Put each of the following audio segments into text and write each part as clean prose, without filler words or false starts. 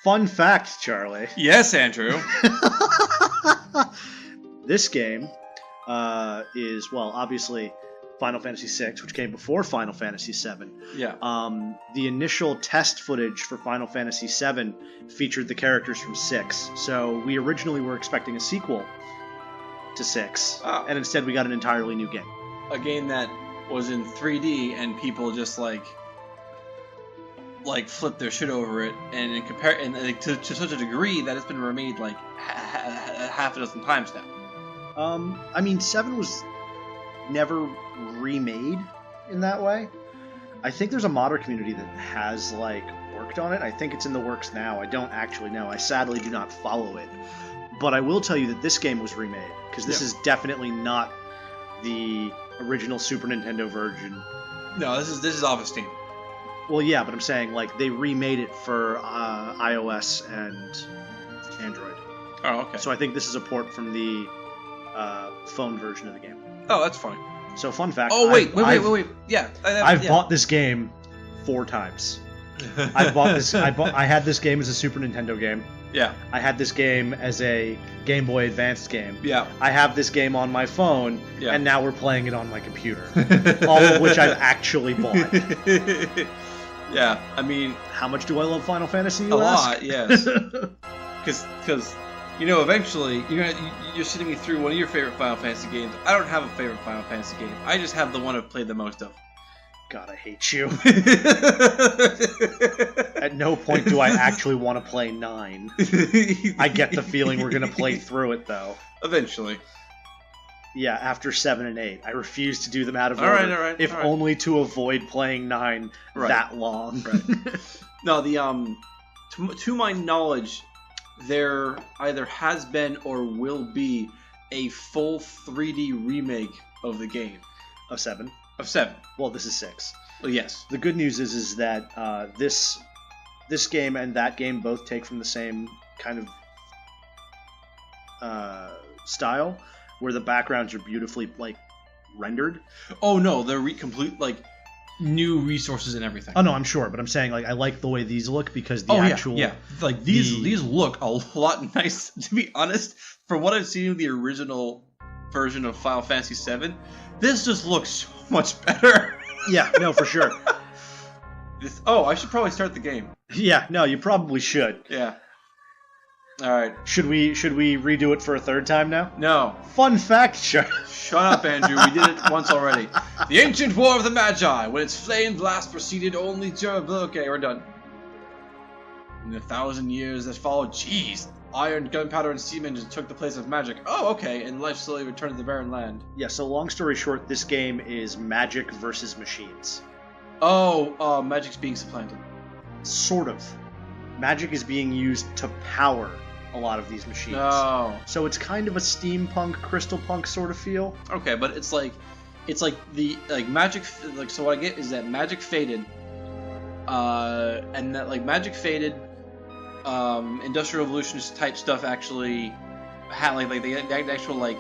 Fun fact, Charlie. Yes, Andrew. This game is, well, obviously Final Fantasy VI, which came before Final Fantasy VII. Yeah. The initial test footage for Final Fantasy VII featured the characters from 6. So we originally were expecting a sequel to 6, and instead we got an entirely new game. A game that was in 3D and people just like flip their shit over it, and to such a degree that it's been remade like half a dozen times now. I mean, 7 was never remade in that way. I think there's a modder community that has worked on it. I think it's in the works now. I don't actually know. I sadly do not follow it. But I will tell you that this game was remade, because this is definitely not the original Super Nintendo version. No, this is off of Steam. Well, yeah, but I'm saying they remade it for iOS and Android. Oh, okay. So I think this is a port from the phone version of the game. Oh, that's funny. So, fun fact. Oh, wait. Yeah. I've bought this game 4 times. I had this game as a Super Nintendo game. Yeah. I had this game as a Game Boy Advanced game. Yeah. I have this game on my phone, yeah. And now we're playing it on my computer. All of which I've actually bought. Yeah, I mean... How much do I love Final Fantasy, you ask? Lot, yes. Because, eventually, you're sitting me through one of your favorite Final Fantasy games. I don't have a favorite Final Fantasy game. I just have the one I've played the most of. God, I hate you. At no point do I actually want to play 9. I get the feeling we're going to play through it, though. Eventually. Yeah, after 7 and 8. I refuse to do them out of order. All right. If only to avoid playing 9 that long. Right. No, to my knowledge, there either has been or will be a full 3D remake of the game. Of 7? Of 7. Well, this is 6. Well, yes. The good news is that this game and that game both take from the same kind of style, where the backgrounds are beautifully rendered. Oh no, they're complete new resources and everything. Oh no, I'm sure, but I'm saying I like the way these look because actual these look a lot nice. To be honest, from what I've seen of the original version of Final Fantasy VII, this just looks so much better. Yeah, no, for sure. I should probably start the game. Yeah, no, you probably should. Yeah. All right. Should we redo it for a third time now? No. Fun fact, sure. Shut up, Andrew. We did it once already. The Ancient War of the Magi, when its flame blast proceeded only to... Okay, we're done. In the 1,000 years that followed, iron, gunpowder, and steam engines took the place of magic. Oh, okay, and life slowly returned to the barren land. Yeah, so long story short, this game is magic versus machines. Oh, magic's being supplanted. Sort of. Magic is being used to power a lot of these machines. Oh. So it's kind of a steampunk, crystal punk sort of feel. Okay, but it's like magic. So what I get is that magic faded, and that magic faded. Industrial Revolution type stuff actually had the actual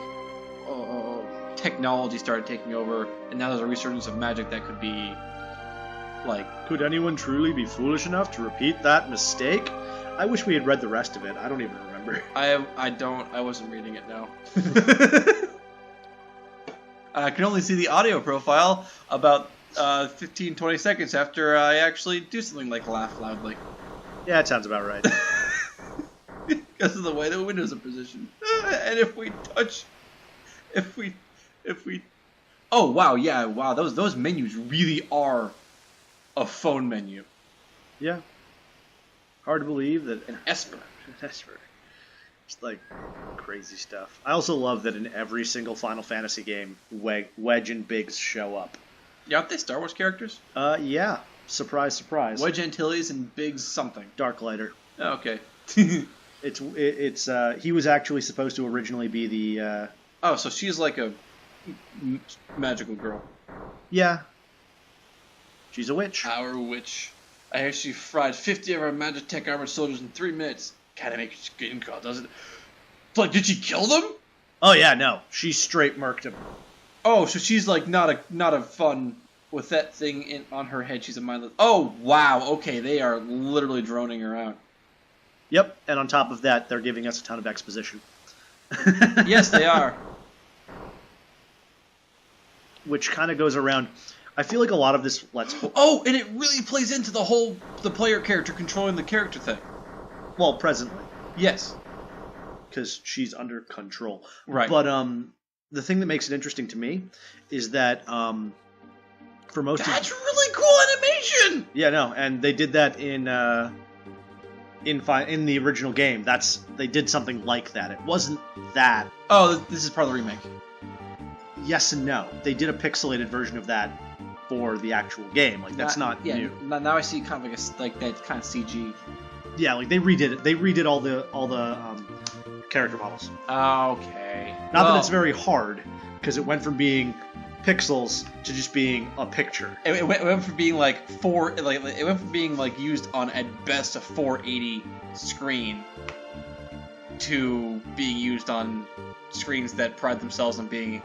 technology started taking over, and now there's a resurgence of magic that could be Could anyone truly be foolish enough to repeat that mistake? I wish we had read the rest of it. I don't even remember. I wasn't reading it now. I can only see the audio profile about 15-20 seconds after I actually do something like laugh loudly. Yeah, it sounds about right. Because of the way the windows are positioned. And if we oh wow, yeah, wow, those menus really are a phone menu. Yeah. Hard to believe that an Esper. Just crazy stuff. I also love that in every single Final Fantasy game, Wedge and Biggs show up. Yeah, aren't they Star Wars characters? Yeah. Surprise, surprise. Wedge Antilles and Biggs something. Darklighter. Oh, okay. It's he was actually supposed to originally be the. Oh, so she's like a magical girl. Yeah. She's a witch. Our witch. I actually fried 50 of our Magitech armored soldiers in 3 minutes. Kinda make skin crawl, doesn't it? Did she kill them? Oh yeah, no. She straight murked him. Oh, so she's not a fun with that thing on her head. She's a mindless. Oh wow, okay, they are literally droning her out. Yep, and on top of that, they're giving us a ton of exposition. Yes, they are. Which kind of goes around. I feel like a lot of this Oh, and it really plays into the player character controlling the character thing. Well, presently. Yes. Because she's under control. Right. But the thing that makes it interesting to me is that for most That's really cool animation! Yeah, no, and they did that in the original game. They did something like that. It wasn't that. Oh, this is part of the remake. Yes and no. They did a pixelated version of that for the actual game. Like that's not new. Now I see kind of like that kind of CG. Yeah, like they redid it. They redid all the character models. Okay. Not that it's very hard, because it went from being pixels to just being a picture. It went from being it went from being like used on at best a 480 screen to being used on screens that pride themselves on being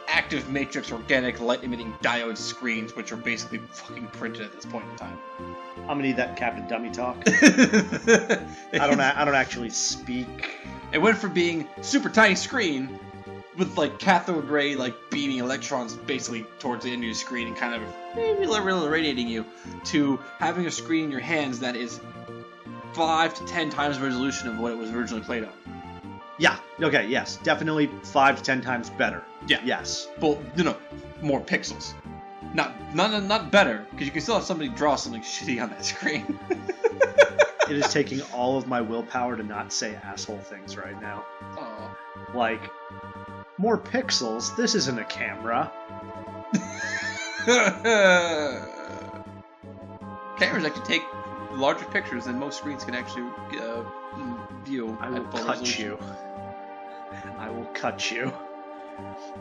active matrix organic light emitting diode screens, which are basically fucking printed at this point in time. I'm gonna need that Captain Dummy talk. I don't actually speak. It went from being super tiny screen with like cathode ray like beaming electrons basically towards the end of your screen and kind of really radiating you, to having a screen in your hands that is 5 to 10 times the resolution of what it was originally played on. Yeah. Okay. Yes. Definitely 5 to 10 times better. Yeah. Yes. Well, more pixels. Not better, because you can still have somebody draw something shitty on that screen. It is taking all of my willpower to not say asshole things right now. Oh. Like, more pixels? This isn't a camera. Cameras actually take larger pictures than most screens can actually view. I will cut you. I will cut you.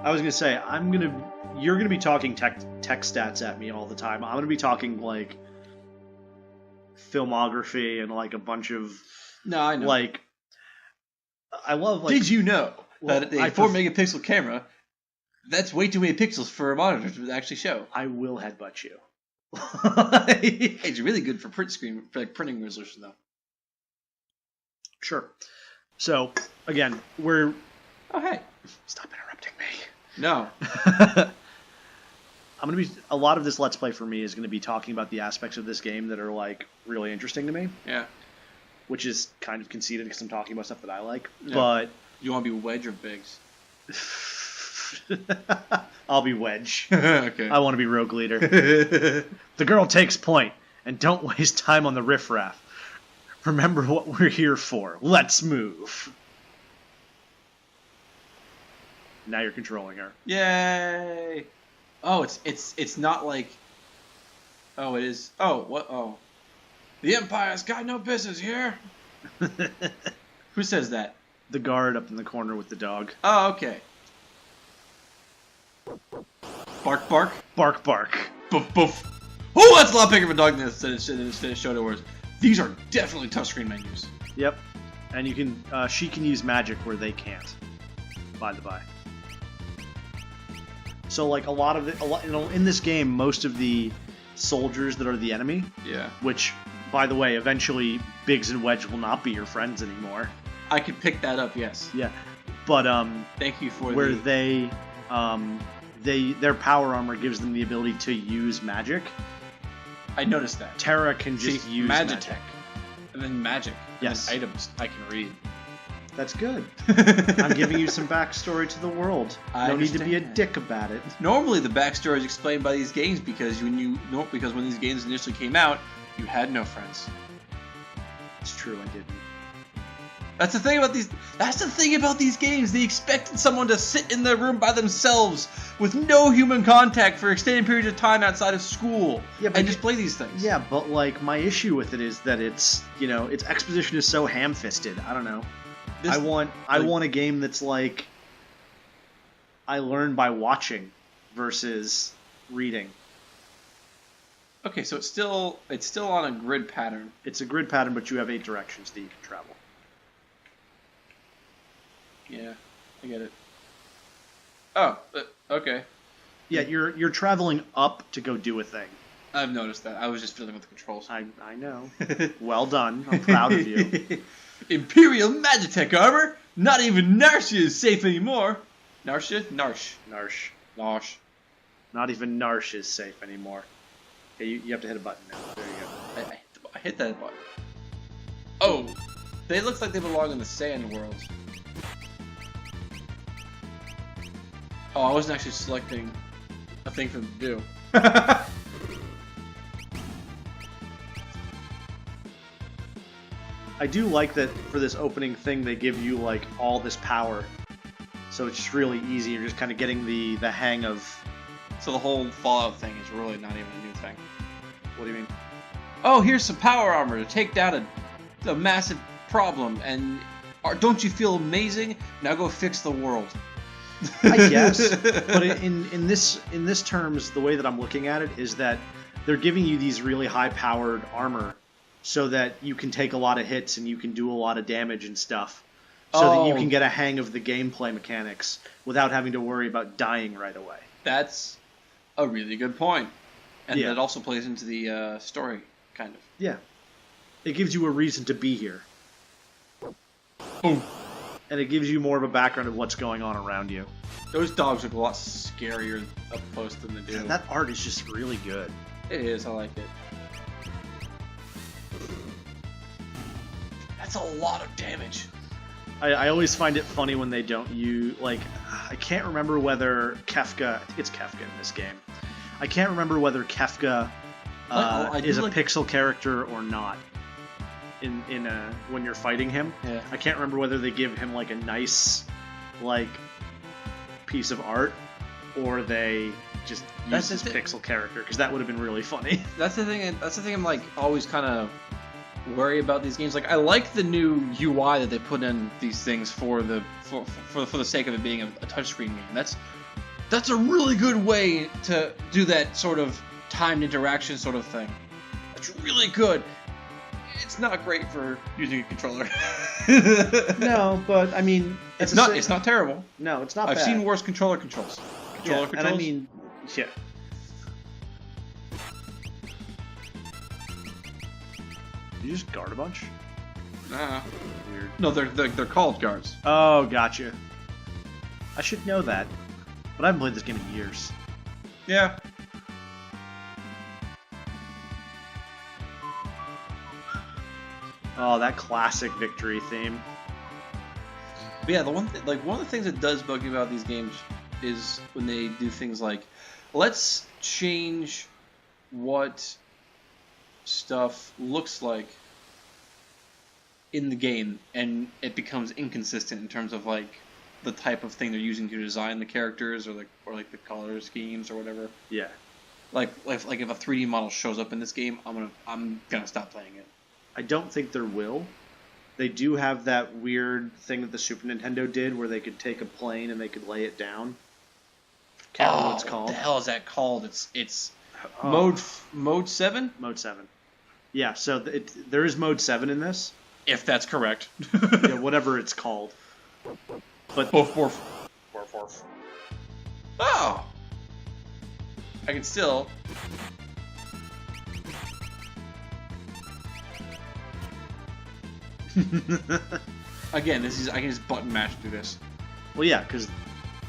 I was gonna say, you're gonna be talking tech stats at me all the time. I'm gonna be talking like filmography and like a bunch of. No, I know. Like, I love. Like, did you know that a 4 megapixel camera? That's way too many pixels for a monitor to actually show. I will headbutt you. It's really good for printing resolution though. Sure. So again, Oh hey! Stop interrupting me. No. A lot of this Let's Play for me is gonna be talking about the aspects of this game that are like really interesting to me. Yeah. Which is kind of conceited because I'm talking about stuff that I like. Yeah. But you want to be Wedge or Biggs? I'll be Wedge. Okay. I want to be Rogue Leader. The girl takes point, and don't waste time on the riffraff. Remember what we're here for. Let's move. Now you're controlling her. Yay! Oh, it's not like. Oh, it is. Oh, what? Oh, the Empire's got no business here. Who says that? The guard up in the corner with the dog. Oh, okay. Bark, bark. Bark, bark. Boof, boof. Oh, that's a lot bigger of a dog than instead of Shoto words. These are definitely touchscreen menus. Yep. And you can. She can use magic where they can't. By the by. So like in this game, most of the soldiers that are the enemy. Yeah. Which, by the way, eventually Biggs and Wedge will not be your friends anymore. I could pick that up. Yes. Yeah. But thank you for where their power armor gives them the ability to use magic. I noticed that. Terra can just use Magitech. And then magic. Yes. And items I can read. That's good. I'm giving you some backstory to the world. No need to be a dick about it. Normally the backstory is explained by these games because when these games initially came out, you had no friends. It's true, I didn't. That's the thing about these games. They expected someone to sit in their room by themselves with no human contact for extended periods of time outside of school and just play these things. Yeah, but like my issue with it is that its exposition is so ham-fisted. I don't know. I want a game that's like I learn by watching versus reading. Okay, so it's still on a grid pattern. It's a grid pattern, but you have 8 directions that you can travel. Yeah, I get it. Oh, okay. Yeah, you're traveling up to go do a thing. I've noticed that. I was just fiddling with the controls. I know. Well done. I'm proud of you. Imperial Magitech armor? Not even Narsha is safe anymore. Narsha? Narsh. Narsh. Narsh. Not even Narsh is safe anymore. Okay, you have to hit a button now. There you go. I hit that button. Oh, they look like they belong in the sand world. Oh, I wasn't actually selecting a thing for them to do. I do like that for this opening thing they give you like all this power, so it's just really easy. You're just kind of getting the hang of. So the whole Fallout thing is really not even a new thing. What do you mean? Oh, here's some power armor to take down a massive problem, and don't you feel amazing? Now go fix the world. I guess, but in this terms, the way that I'm looking at it is that they're giving you these really high-powered armor, so that you can take a lot of hits and you can do a lot of damage and stuff, so that you can get a hang of the gameplay mechanics without having to worry about dying right away. That's a really good point, and yeah. that also plays into the story, kind of. Yeah, it gives you a reason to be here. Boom. And it gives you more of a background of what's going on around you. Those dogs look a lot scarier up close than they do. That art is just really good. It is, I like it. That's a lot of damage. I always find it funny when they don't use, like, I can't remember whether Kefka, I think it's Kefka in this game. I can't remember whether Kefka is a pixel character or not. When you're fighting him, yeah. I can't remember whether they give him like a nice, like, piece of art, or they just use his pixel character, because that would have been really funny. That's the thing. I'm like always kind of worry about these games. Like I like the new UI that they put in these things for the sake of it being a touchscreen game. That's a really good way to do that sort of timed interaction sort of thing. That's really good. It's not great for using a controller. No, but I mean, it's not terrible. No, it's not. I've seen worse controller controls. And I mean, yeah. Did you just guard a bunch? Nah. Weird. No, they're called guards. Oh, gotcha. I should know that, but I haven't played this game in years. Yeah. Oh, that classic victory theme. But yeah, one of the things that does bug me about these games is when they do things like, let's change what stuff looks like in the game, and it becomes inconsistent in terms of like the type of thing they're using to design the characters, or the color schemes or whatever. Yeah. Like if a 3D model shows up in this game, I'm gonna stop playing it. I don't think there will. They do have that weird thing that the Super Nintendo did where they could take a plane and they could lay it down. Can't remember what it's called. What the hell is that called? It's mode 7? Mode 7. Yeah, so there is mode 7 in this. If that's correct. Yeah, whatever it's called. But Borf. Oh! I can still... Again, I can just button mash through this. Well, yeah, because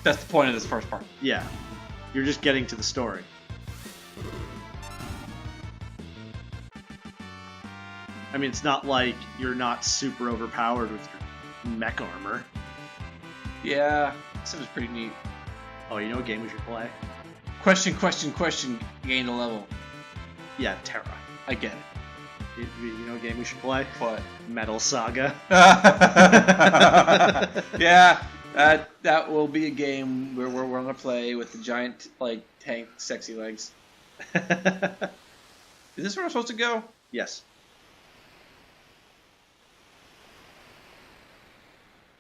that's the point of this first part. Yeah, you're just getting to the story. I mean, it's not like you're not super overpowered with your mech armor. Yeah, this was pretty neat. Oh, you know what game we should play? Question, gain a level. Yeah, Terra. I get it. You know what game we should play? What? Metal Saga. Yeah, that will be a game where we're gonna play with the giant tank sexy legs. Is this where I'm supposed to go? Yes.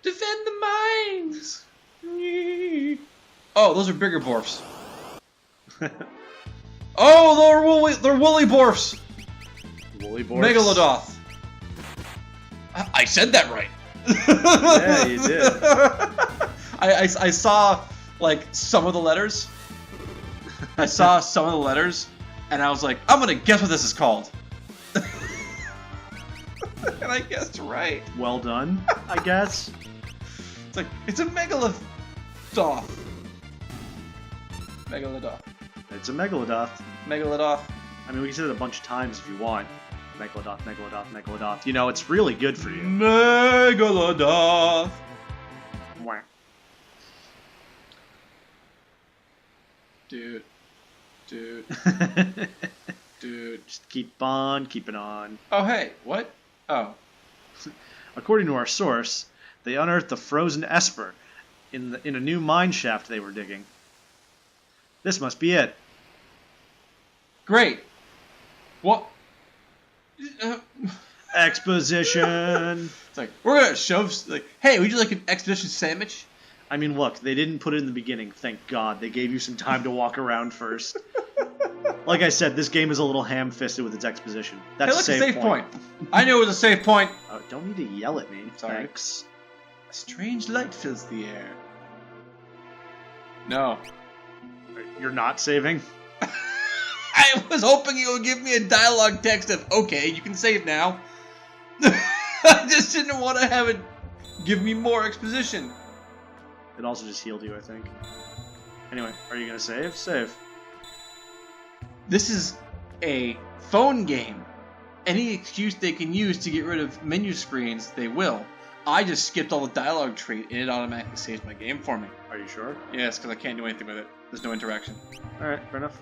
Defend the mines. Oh, those are bigger Borfs. Oh, they're woolly Borfs. Woolly Borfs. Megalodoth. I said that right. Yeah, you did. I saw some of the letters. I saw some of the letters, and I was like, I'm gonna guess what this is called. And I guessed right. Well done, I guess. It's like, it's a Megalodoth. Megalodoth. It's a Megalodoth. Megalodoth. I mean, we can say it a bunch of times if you want. Megalodoth, Megalodoth, Megalodoth. You know, it's really good for you. Megalodoth. Wah. Dude. Just keep on keeping on. Oh, hey, what? Oh. According to our source, they unearthed a frozen Esper in a new mine shaft they were digging. This must be it. Great. What? Exposition. It's like, we're gonna shove, like, hey, would you like an exposition sandwich? I mean, look, they didn't put it in the beginning, thank God. They gave you some time to walk around first. Like I said, this game is a little ham-fisted with its exposition. That's hey, look, a safe point. I knew it was a safe point. Don't need to yell at me. Sorry. Thanks. A strange light fills the air. No. You're not saving? I was hoping you would give me a dialogue text of, okay, you can save now. I just didn't want to have it give me more exposition. It also just healed you, I think. Anyway, are you going to save? Save. This is a phone game. Any excuse they can use to get rid of menu screens, they will. I just skipped all the dialogue trait and it automatically saves my game for me. Are you sure? Yes, because I can't do anything with it. There's no interaction. Alright, fair enough.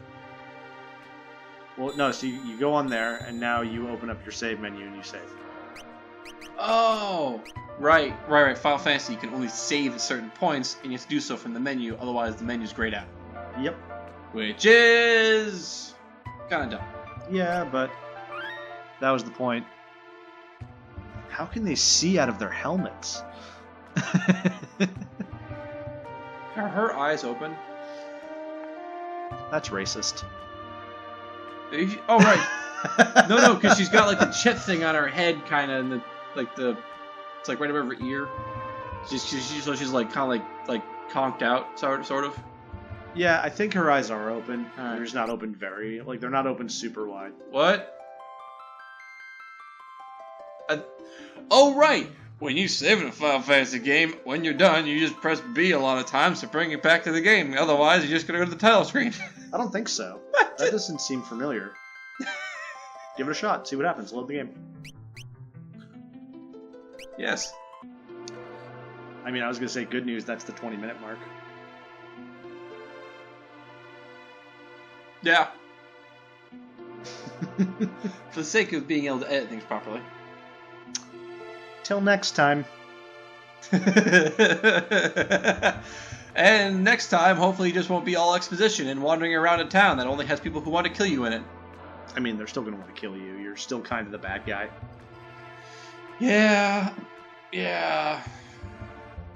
Well, no, so you go on there, and now you open up your save menu and you save. Oh! Right. Final Fantasy, you can only save at certain points, and you have to do so from the menu, otherwise the menu's grayed out. Yep. Which is... kinda dumb. Yeah, but that was the point. How can they see out of their helmets? Are her eyes open? That's racist. Oh, right. No, because she's got like the chip thing on her head, kind of, and it's like right above her ear. She's like kind of like conked out, sort of. Yeah, I think her eyes are open. Alright. They're just not open they're not open super wide. What? Oh, right. When you save in a Final Fantasy game, when you're done, you just press B a lot of times to bring it back to the game. Otherwise, you're just gonna go to the title screen. I don't think so. That doesn't seem familiar. Give it a shot. See what happens. Load the game. Yes. I mean, I was going to say good news. That's the 20-minute mark. Yeah. For the sake of being able to edit things properly. Till next time. And next time, hopefully, you just won't be all exposition and wandering around a town that only has people who want to kill you in it. I mean, they're still going to want to kill you. You're still kind of the bad guy. Yeah.